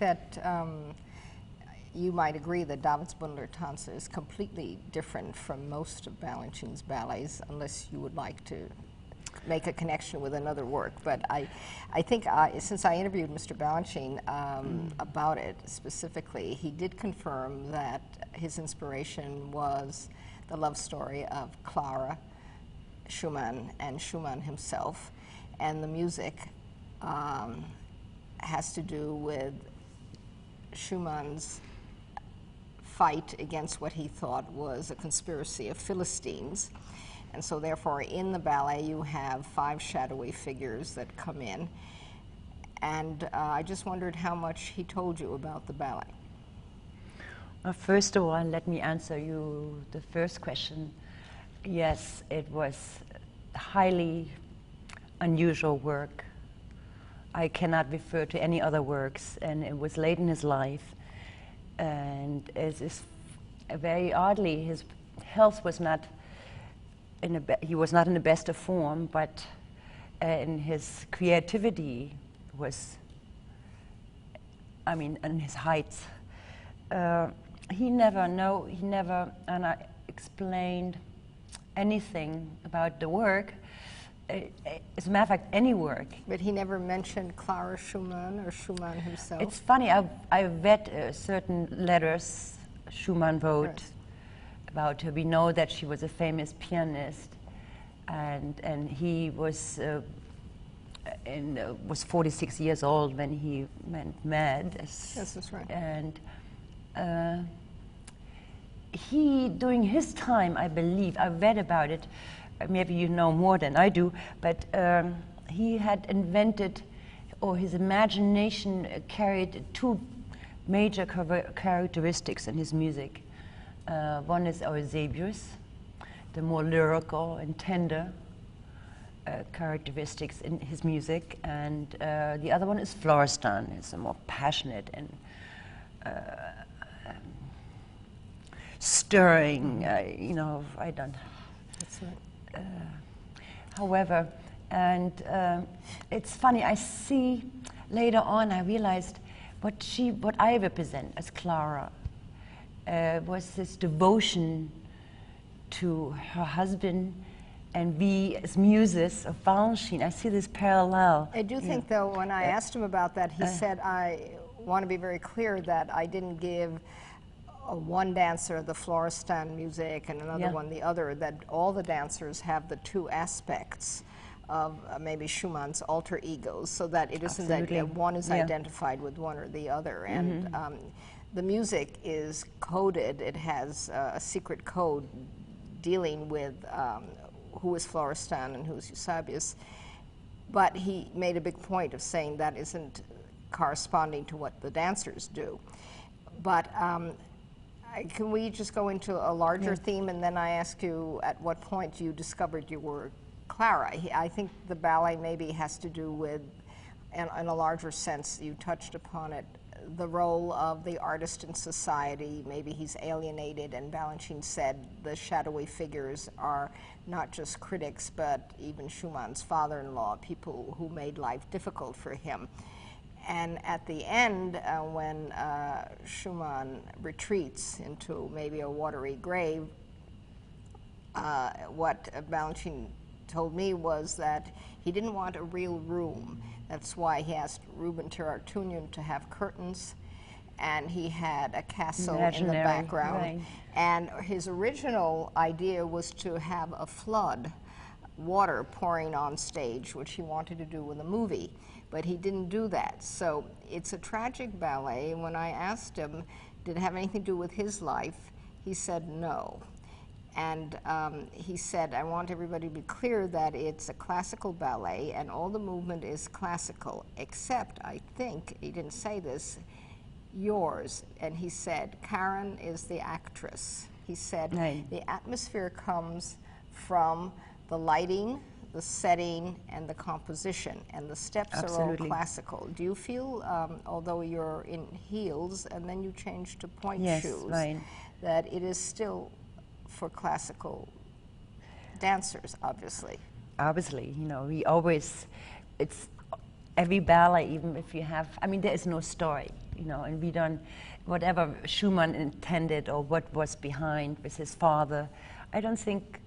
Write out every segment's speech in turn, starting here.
that you might agree that Davidsbündlertänze is completely different from most of Balanchine's ballets, unless you would like to make a connection with another work. But I think since I interviewed Mr. Balanchine about it specifically, he did confirm that his inspiration was the love story of Clara, Schumann, and Schumann himself, and the music has to do with Schumann's fight against what he thought was a conspiracy of Philistines. And so therefore in the ballet you have 5 shadowy figures that come in. And I just wondered how much he told you about the ballet. First of all, let me answer you the first question. Yes, it was highly unusual work. I cannot refer to any other works, and it was late in his life. And it is very oddly, his health was not he was not in the best of form, but in his creativity was, I mean, in his heights. He never explained anything about the work. As a matter of fact, any work. But he never mentioned Clara Schumann or Schumann himself? It's funny, I read certain letters Schumann wrote. Yes. About her. We know that she was a famous pianist, and he was 46 years old when he went mad. Yes, that's right. And he, during his time, I believe, I read about it, maybe you know more than I do, but he had invented, or his imagination carried 2 major characteristics in his music. One is Eusebius, the more lyrical and tender characteristics in his music, and the other one is Florestan. It's a more passionate and stirring, you know, I don't. That's right. However, and it's funny, I see later on, I realized what I represent as Clara was this devotion to her husband, and we as muses of Balanchine, I see this parallel. I do think, though, when I asked him about that, he said, I want to be very clear that I didn't give one dancer the Florestan music and another one the other, that all the dancers have the 2 aspects of maybe Schumann's alter egos, so that it isn't that one is identified with one or the other. And the music is coded. It has a secret code dealing with who is Florestan and who is Eusebius. But he made a big point of saying that isn't corresponding to what the dancers do. But can we just go into a larger theme, and then I ask you at what point you discovered you were Clara? I think the ballet maybe has to do with, in a larger sense, you touched upon it, the role of the artist in society. Maybe he's alienated, and Balanchine said the shadowy figures are not just critics, but even Schumann's father-in-law, people who made life difficult for him. And at the end, when Schumann retreats into maybe a watery grave, what Balanchine told me was that he didn't want a real room. That's why he asked Ruben Terartunian to have curtains, and he had a castle in the background. Right. And his original idea was to have a flood, water pouring on stage, which he wanted to do with a movie, but he didn't do that. So it's a tragic ballet. When I asked him, did it have anything to do with his life, he said no. And he said, I want everybody to be clear that it's a classical ballet and all the movement is classical, except, I think, he didn't say this, yours. And he said, Karin is the actress. He said, the atmosphere comes from the lighting, the setting, and the composition, and the steps are all classical. Do you feel, although you're in heels and then you change to point shoes, that it is still for classical dancers, obviously? Obviously, you know, we always, it's every ballet, even if you have, I mean, there is no story. you know, and we done whatever Schumann intended or what was behind with his father. I don't think,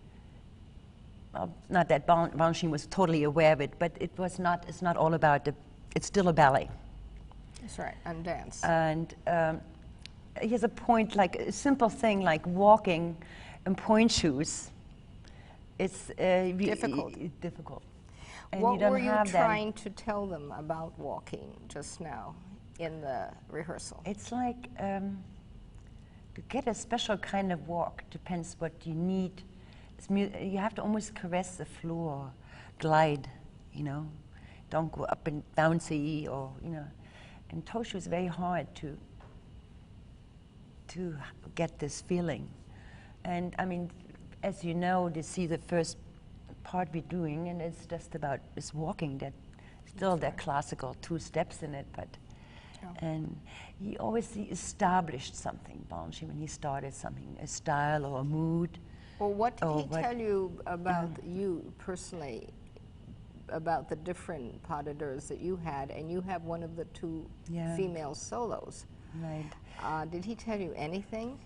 not that Balanchine was totally aware of it, but it was not, it's not all about it's still a ballet. That's right, and dance. And he has a point, like a simple thing like walking in point shoes. It's difficult. Difficult. And what you don't were you have trying to tell them about walking just now in the rehearsal? It's like to get a special kind of walk, depends what you need. You have to almost caress the floor, glide, you know. Don't go up and bouncy or, you know. And toe shoe is very hard to get this feeling. And I mean, as you know, to see the first part we're doing, and it's just about this walking, that still that classical 2 steps in it, but and he always established something, Balanchine, when he started something, a style or a mood. Well, what did he tell you about you personally, about the different pas de deux that you had, and you have one of the 2 female solos. Right. Did he tell you anything?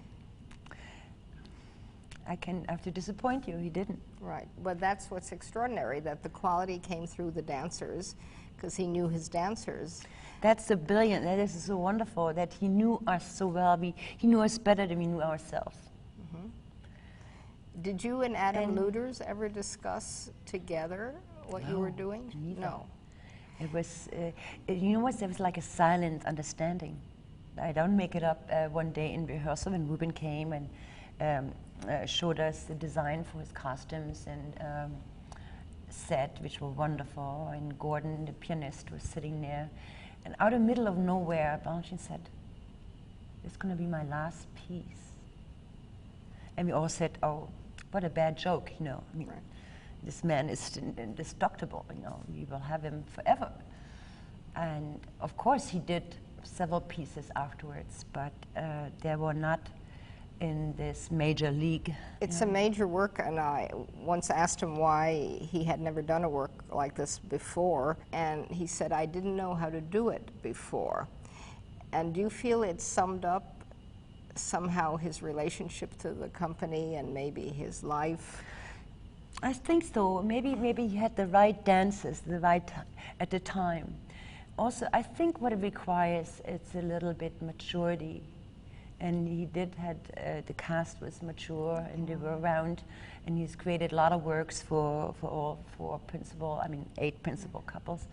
I have to disappoint you, he didn't. Right, but that's what's extraordinary, that the quality came through the dancers, because he knew his dancers. That's the brilliant, that is so wonderful, that he knew us so well, he knew us better than we knew ourselves. Mm-hmm. Did you and Adam Luders ever discuss together what you were doing? Neither. No. It was, you know what, there was like a silent understanding. I don't make it up one day in rehearsal when Ruben came and showed us the design for his costumes and set, which were wonderful, and Gordon, the pianist, was sitting there. And out of the middle of nowhere, Balanchine said, "It's going to be my last piece." And we all said, "Oh, what a bad joke, you know. I mean, this man is indestructible, you know, we will have him forever." And of course he did several pieces afterwards, but they were not in this major league. It's a major work, and I once asked him why he had never done a work like this before, and he said, "I didn't know how to do it before." And do you feel it summed up somehow his relationship to the company and maybe his life? I think so. Maybe he had the right dances, at the time. Also, I think what it requires, it's a little bit maturity. And he the cast was mature, and they were around, and he's created a lot of works for all 4 principal, 8 principal couples.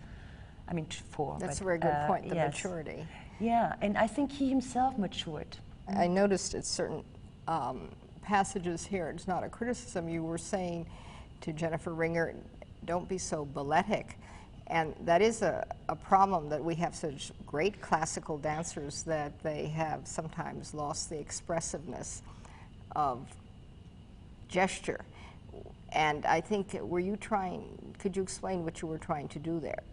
4. That's a very good point, the maturity. Yeah, and I think he himself matured. I noticed at certain passages here, it's not a criticism, you were saying to Jennifer Ringer, don't be so balletic. And that is a problem, that we have such great classical dancers that they have sometimes lost the expressiveness of gesture. And I think, could you explain what you were trying to do there?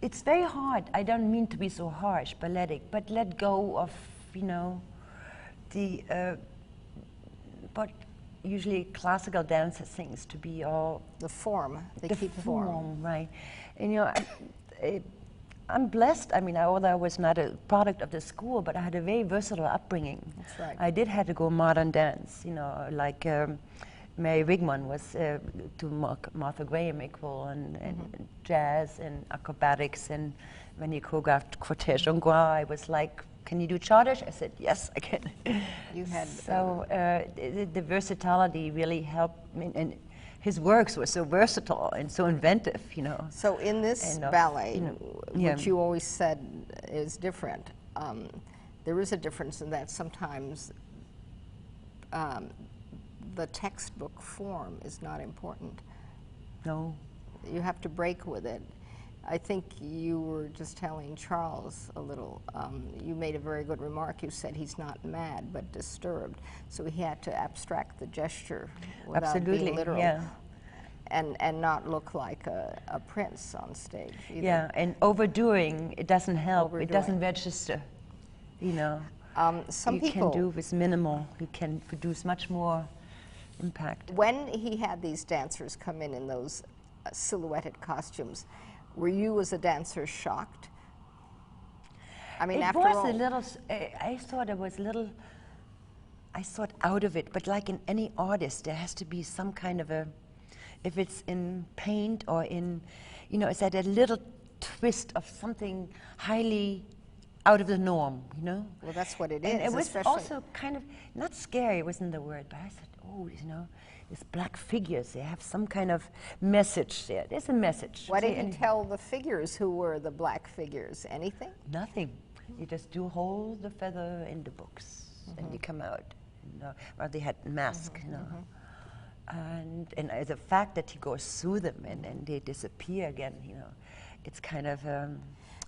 It's very hard. I don't mean to be so harsh, balletic, but let go of, you know, but usually classical dance things to be all the form. They keep form, right? And you know, I'm blessed. Although I was not a product of the school, but I had a very versatile upbringing. That's right. I did have to go modern dance, you know, like Mary Wigman was to Martha Graham equal, and jazz and acrobatics, and when he choreographed Cortège Hongrois, I was like, "Can you do Chardish?" I said, "Yes, I can." You had so the versatility really helped, and his works were so versatile and so inventive, you know. So in this ballet, which you always said is different, there is a difference in that sometimes the textbook form is not important. No. You have to break with it. I think you were just telling Charles a little, you made a very good remark. You said he's not mad, but disturbed. So he had to abstract the gesture without being literal. Yeah. And not look like a prince on stage either. Yeah, and overdoing, it doesn't help. It doesn't register, you know. Some people can do with minimal. You can produce much more impact. When he had these dancers come in those silhouetted costumes, Were you as a dancer shocked? I mean, it after was all, a little, I thought it was a little, I thought out of it, but like in any artist, there has to be some kind of a, if it's in paint or in, you know, it's that a little twist of something highly out of the norm, you know? well, that's what it And is. it was especially also kind of, not scary wasn't the word, but I said, oh, you know, these black figures, they have some kind of message there. There's a message. Why See, didn't you tell the figures who were the black figures? Anything? Nothing. You just do hold the feather in the books, and you come out. You know, or they had masks, you know. And the fact that he goes through them and they disappear again, you know, it's kind of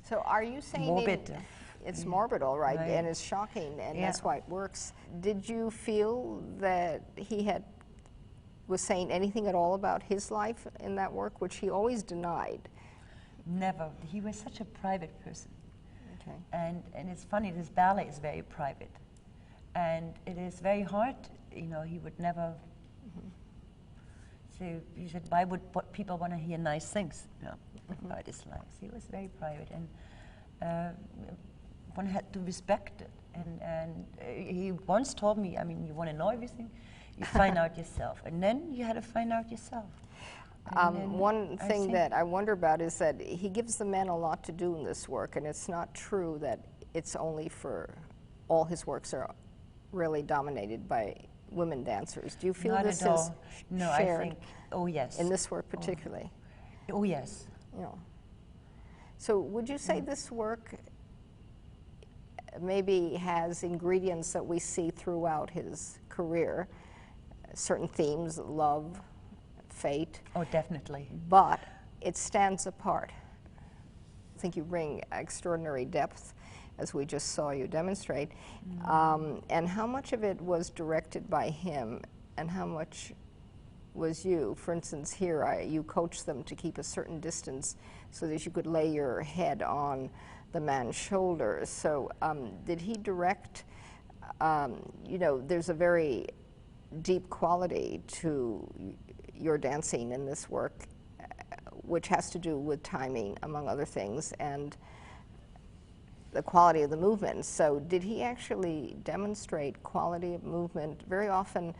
So are you saying morbid. it's morbid, all right, Right. and it's shocking, and Yeah. that's why it works. Did you feel that he was saying anything at all about his life in that work, which he always denied? Never. He was such a private person. Okay. And it's funny, this ballet is very private. And it is very hard, you know, he would never. So he said, why would people want to hear nice things, you know, about his life? He was very private, and one had to respect it. And he once told me, I mean, you want to know everything, you find out yourself. And then you had to find out yourself. One thing that I wonder about is that he gives the men a lot to do in this work, and it's not true that it's only for, all his works are really dominated by women dancers. Do you feel Not this at is all. No, shared I think, oh yes. in this work particularly? Oh yes. You know. So would you say this work maybe has ingredients that we see throughout his career, certain themes, love, fate, Oh, definitely. but it stands apart? I think you bring extraordinary depth, as we just saw you demonstrate. And how much of it was directed by him and how much was you? For instance, here you coached them to keep a certain distance so that you could lay your head on the man's shoulders. So did he direct, you know, there's a very deep quality to your dancing in this work, which has to do with timing, among other things, and the quality of the movement. So did he actually demonstrate quality of movement? Very often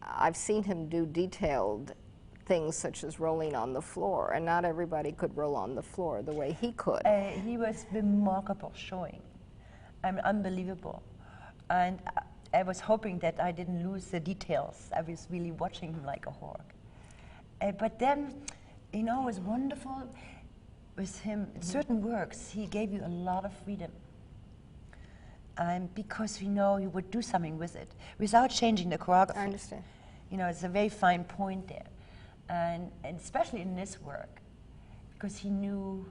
I've seen him do detailed things such as rolling on the floor, and not everybody could roll on the floor the way he could. He was remarkable showing. I mean, unbelievable. And I was hoping that I didn't lose the details. I was really watching him like a hawk. But then, you know, it was wonderful with him. In certain works, he gave you a lot of freedom. Because we know he would do something with it without changing the choreography. I understand. You know, it's a very fine point there. And especially in this work, because he knew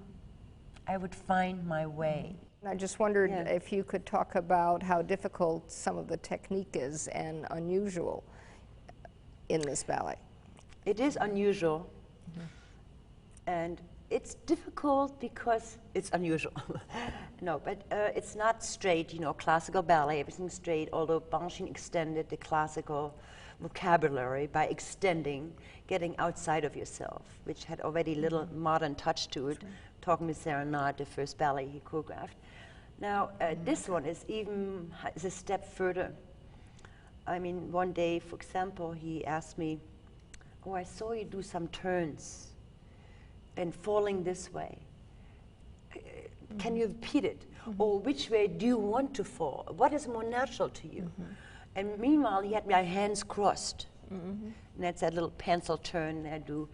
I would find my way. I just wondered if you could talk about how difficult some of the technique is and unusual in this ballet. It is unusual, and it's difficult because it's unusual. No, but it's not straight, you know, classical ballet, everything's straight, although Balanchine extended the classical vocabulary by extending, getting outside of yourself, which had already little modern touch to it, talking with Serenade, the first ballet he choreographed. Now, this one is even a step further. I mean, one day, for example, he asked me, oh, I saw you do some turns and falling this way. Can you repeat it? Or which way do you want to fall? What is more natural to you? And meanwhile, he had my hands crossed. And that's that little pencil turn I do.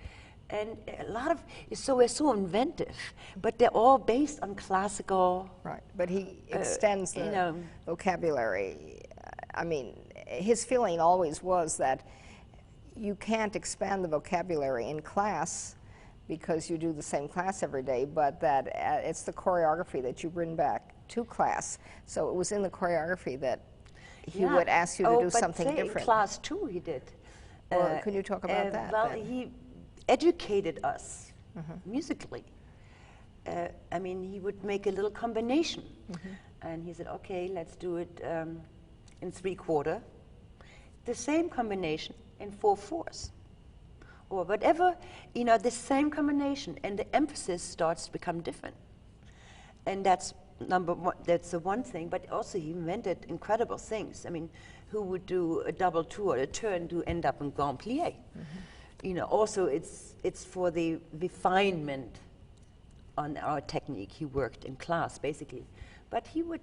And a lot of, we're so inventive, but they're all based on classical. Right, but he extends the you know, vocabulary. I mean, his feeling always was that you can't expand the vocabulary in class because you do the same class every day, but that it's the choreography that you bring back to class. So it was in the choreography that he would ask you to do something different. In class too, he did. Well, could you talk about that? Well, then? he educated us musically. I mean, he would make a little combination. And he said, okay, let's do it in 3/4. The same combination in 4/4. or whatever, you know, the same combination, and the emphasis starts to become different. And that's number one, that's the one thing, but also he invented incredible things. I mean, who would do a double tour, a turn to end up in Grand Plié? You know, also it's for the refinement on our technique. He worked in class, basically. But he would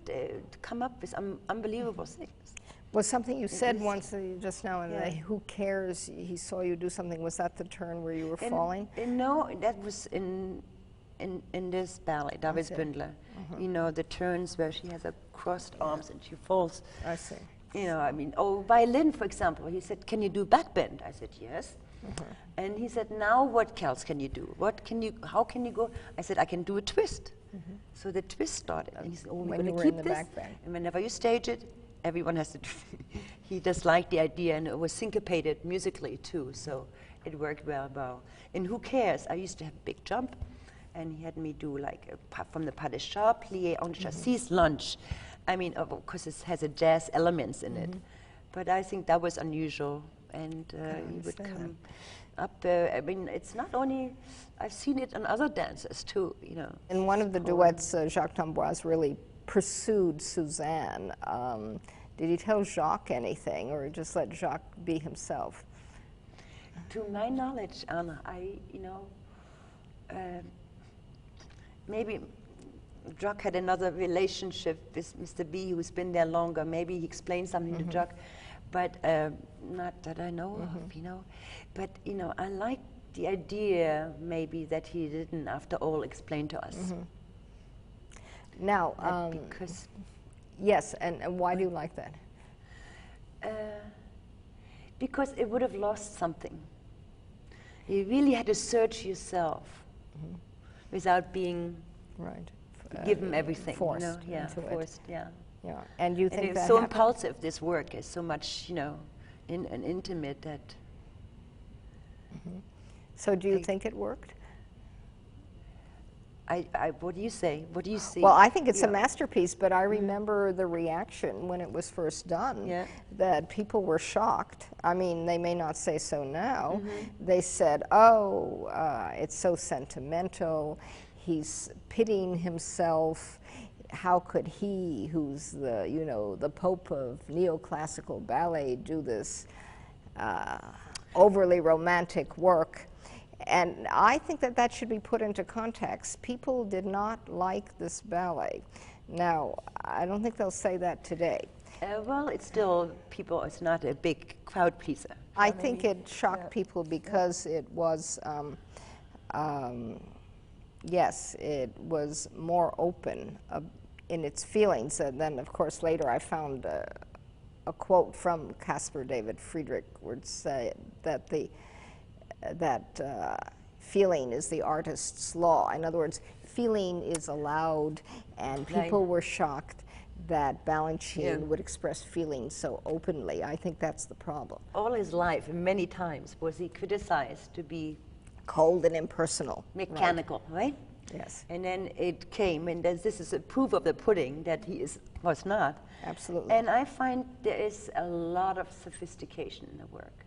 come up with unbelievable things. Was something you said once just now in the Who Cares, he saw you do something, was that the turn where you were falling? No, that was in this ballet, Davidsbündler. You know, the turns where she has a crossed arms and she falls. I see. You know, I mean, violin, for example. He said, can you do backbend? I said, yes. And he said, now what else can you do? How can you go? I said, I can do a twist. So the twist started. And he said, we're going to keep this. Backbend. And whenever you stage it, everyone has to do it. He just liked the idea, and it was syncopated musically too, so it worked well. In Who Cares, I used to have a big jump, and he had me do like from the pas de chat, plié en chassis, lunge. I mean, of course, it has a jazz elements in it, but I think that was unusual, and he would come up. I mean, it's not only, I've seen it on other dancers too, you know. In one of the duets, Jacques d'Amboise really pursued Suzanne. Did he tell Jacques anything, or just let Jacques be himself? To my knowledge, Anna, maybe Jacques had another relationship with Mr. B, who's been there longer. Maybe he explained something to Jacques, but not that I know of, you know. But, you know, I like the idea, maybe, that he didn't, after all, explain to us. Now, because yes, and why do you like that? Because it would have lost something. You really had to search yourself without being given everything. Forced, you know? Yeah, forced. Yeah. And you think and it's that so happened? impulsive. This work is so much, you know, and intimate that. So do you think it worked? What do you say? What do you see? Well, I think it's a masterpiece, but I remember the reaction when it was first done, that people were shocked. I mean, they may not say so now. They said, oh, it's so sentimental. He's pitying himself. How could he, who's the, you know, the Pope of neoclassical ballet, do this overly romantic work? And I think that that should be put into context. People did not like this ballet. Now, I don't think they'll say that today. Well, it's still, it's not a big crowd pleaser. I think it shocked people because it was, yes, it was more open in its feelings. And then, of course, later I found a quote from Caspar David Friedrich where it said that that feeling is the artist's law. In other words, feeling is allowed, and people were shocked that Balanchine would express feelings so openly. I think that's the problem. All his life, many times, was he criticized to be cold and impersonal. Mechanical, right? Yes. And then it came, and this is a proof of the pudding that he was not. Absolutely. And I find there is a lot of sophistication in the work.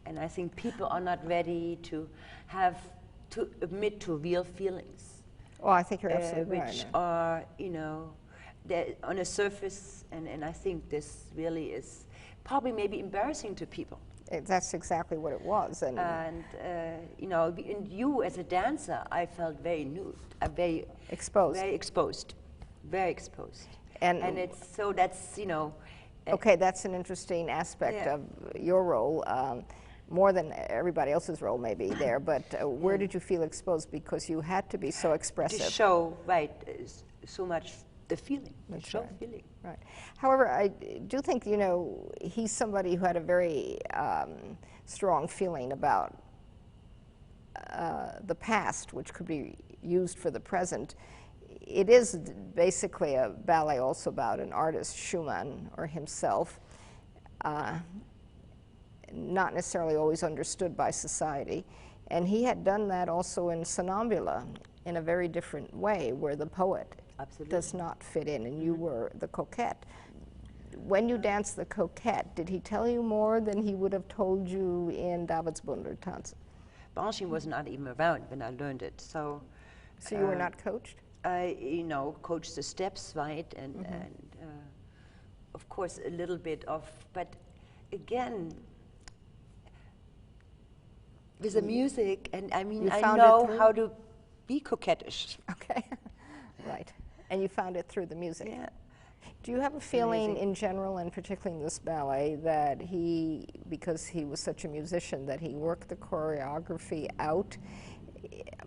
And I think people are not ready to admit to real feelings. Well, I think you're absolutely right. Which are, you know, on a surface, and I think this really is probably maybe embarrassing to people. That's exactly what it was. And you know, and you as a dancer, I felt very nude, very exposed. Very exposed. Very exposed. And it's, so that's, you know. Okay, that's an interesting aspect of your role. More than everybody else's role maybe there, but where did you feel exposed? Because you had to be so expressive. To show, so much the feeling, show feeling. Right. However, I do think, you know, he's somebody who had a very strong feeling about the past, which could be used for the present. It is basically a ballet also about an artist, Schumann, or himself. Not necessarily always understood by society. And he had done that also in Sonnambula in a very different way, where the poet does not fit in, and you were the coquette. When you danced the coquette, did he tell you more than he would have told you in Davidsbündlertänze? Balanchine was not even around when I learned it. So you were not coached? I, coached the steps, right? And of course, a little bit of, but again, with the music, and I mean, I know how to be coquettish. Okay, right. And you found it through the music. Yeah. Do you have a feeling in general, and particularly in this ballet, that he, because he was such a musician, that he worked the choreography out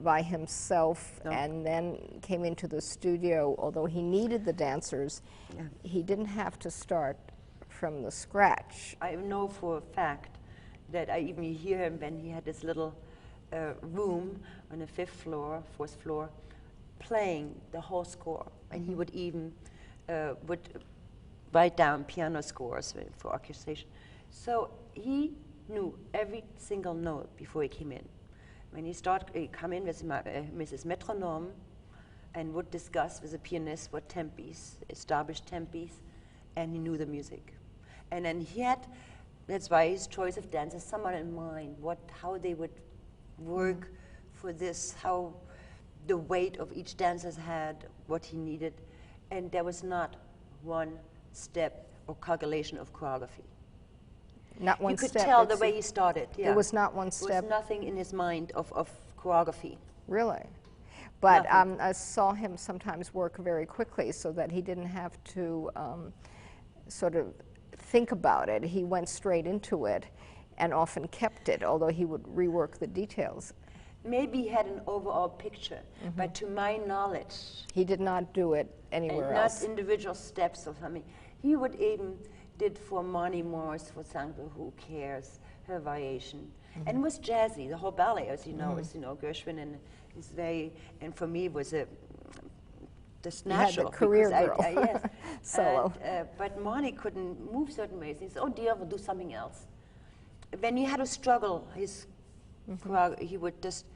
by himself and then came into the studio, although he needed the dancers, he didn't have to start from the scratch? I know for a fact that I even hear him when he had this little room on the fourth floor, playing the whole score, and he would even would write down piano scores for orchestration. So he knew every single note before he came in. When he come in with Mrs. Metronome and would discuss with the pianist what tempis, established tempis, and he knew the music. And then he had, that's why his choice of dancers, someone in mind, how they would work for this, how the weight of each dancer's had, what he needed, and there was not one step or calculation of choreography. Not one step? You could tell the way he started. Yeah. There was not one step? There was nothing in his mind of choreography. Really? But I saw him sometimes work very quickly so that he didn't have to sort of think about it. He went straight into it and often kept it, although he would rework the details. Maybe he had an overall picture, but to my knowledge, he did not do it anywhere else. Not individual steps or something. He would even did for Marnie Morris, for example, Who Cares, her variation, and it was jazzy. The whole ballet, as you know, is Gershwin, and is very. And for me, it was just natural. You had the career girl. Yes, solo. but Marnie couldn't move certain ways. He said, "Oh dear, we'll do something else." When he had a struggle, his he would just,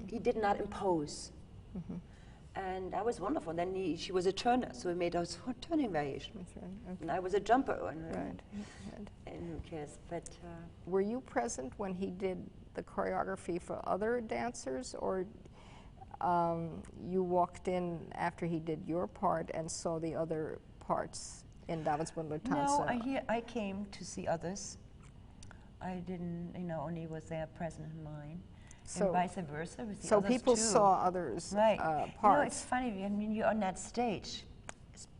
he did not impose. And that was wonderful. Then she was a turner, so he made us turning variation. That's right. Okay. And I was a jumper. Right. And who cares? But were you present when he did the choreography for other dancers, or you walked in after he did your part and saw the other parts in Davidsbündlertänze? No, I came to see others. I didn't, only was there present in mine. So, and vice versa with the so others people too. saw others' parts. It's funny, I mean, you're on that stage,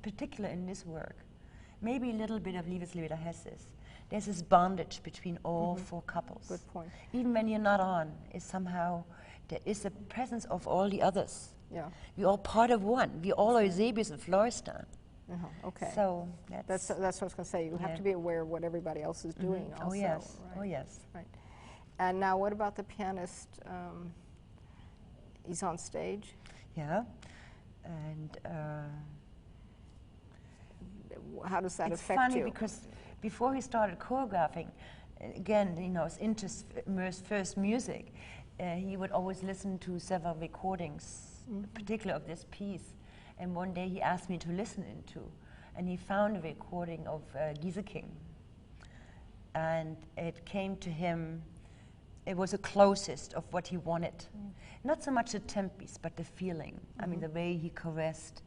particularly in this work. Maybe a little bit of Liebeslieder has this. There's this bondage between all four couples. Good point. Even when you're not on, is somehow, there is a presence of all the others. Yeah. We're all part of one. We all are Eusebius and Florestan. Okay. So that's what I was going to say. You have to be aware of what everybody else is doing also. Oh, yes. Right? Oh, yes. Right. And now what about the pianist? He's on stage? Yeah. And how does that affect you? It's funny because before he started choreographing, again, his interest first music, he would always listen to several recordings, particularly of this piece. And one day he asked me to listen into, and he found a recording of King. And it came to him, it was the closest of what he wanted. Not so much the tempis, but the feeling. I mean, the way he caressed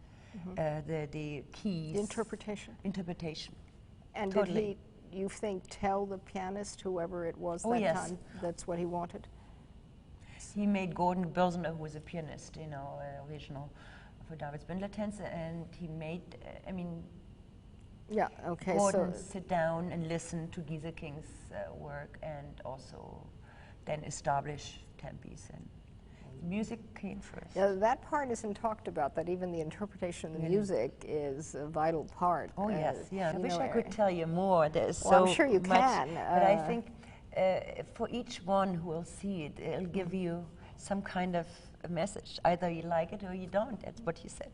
the keys. The interpretation. Interpretation. And totally. Did he, you think, tell the pianist, whoever it was time, that's what he wanted? He made Gordon Bilsner, who was a pianist, original for Davidsbündlertänze, and he made, Gordon sit down and listen to King's work, and also then establish tempis, and music came first. Yeah, that part isn't talked about, that even the interpretation of the music is a vital part. Oh yes, I wish I could tell you more. There's well, so I'm sure you much, can. But I think for each one who will see it, it'll give you some kind of a message. Either you like it or you don't. That's what you said,